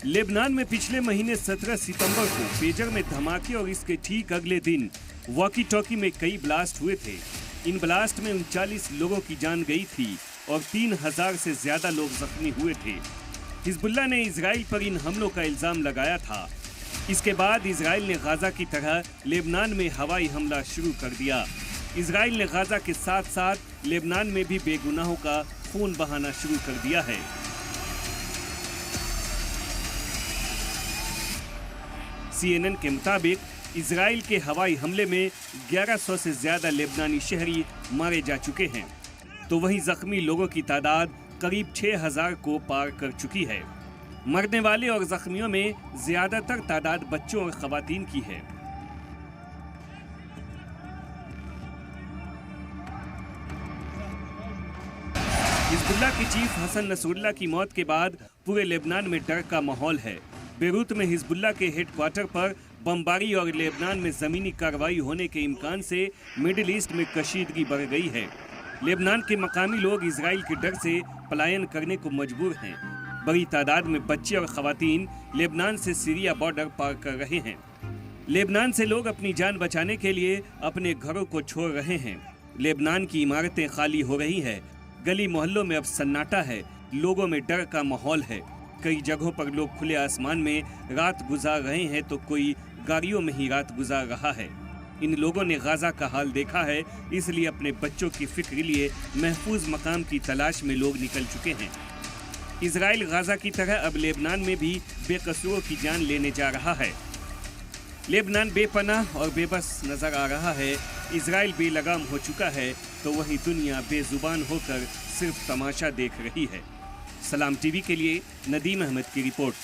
Lebanon में पिछले महीने 17 सितंबर को पेजर में धमाके और इसके ठीक अगले दिन वॉकी टॉकी में कई ब्लास्ट हुए थे। इन ब्लास्ट में 39 लोगों की जान गई थी और 3000 से ज्यादा लोग जख्मी हुए थे। हिजबुल्लाह ने इजराइल पर इन हमलों का इल्जाम लगाया था। इसके बाद इजराइल ने गाजा की तरह लेबनान में हवाई हमला शुरू कर दिया। इजराइल ने गाजा के साथ साथ लेबनान में भी बेगुनाहों का खून बहाना शुरू कर दिया है। CNN के मुताबिक इजराइल के हवाई हमले में 1100 से ज्यादा लेबनानी शहरी मारे जा चुके हैं, तो वहीं जख्मी लोगों की तादाद करीब 6000 को पार कर चुकी है। मरने वाले और जख्मियों में ज्यादातर तादाद बच्चों और खवातीन की है। हिजबुल्लाह के चीफ हसन नसरुल्लाह की मौत के बाद पूरे लेबनान में डर का माहौल है। बेरूत में हिजबुल्लाह के हेडक्वार्टर पर बमबारी और लेबनान में जमीनी कार्रवाई होने के इम्कान से मिडिल ईस्ट में कशीदगी बढ़ गई है। लेबनान के मकामी लोग इजराइल के डर से पलायन करने को मजबूर हैं। बड़ी तादाद में बच्चे और खवातीन लेबनान से सीरिया बॉर्डर पार कर रहे हैं। लेबनान से लोग अपनी जान बचाने के लिए अपने घरों को छोड़ रहे हैं। लेबनान की इमारतें खाली हो रही है। गली मोहल्लों में अब सन्नाटा है। लोगों में डर का माहौल है। कई जगहों पर लोग खुले आसमान में रात गुजार रहे हैं तो कोई गाड़ियों में ही रात गुजार रहा है। इन लोगों ने गाजा का हाल देखा है, इसलिए अपने बच्चों की फिक्र लिए महफूज मकाम की तलाश में लोग निकल चुके हैं। इजराइल गाजा की तरह अब लेबनान में भी बेकसूरों की जान लेने जा रहा है। लेबनान बेपनाह और बेबस नजर आ रहा है। इजराइल बेलगाम हो चुका है तो वहीं दुनिया बेजुबान होकर सिर्फ तमाशा देख रही है। सलाम टीवी के लिए नदीम अहमद की रिपोर्ट।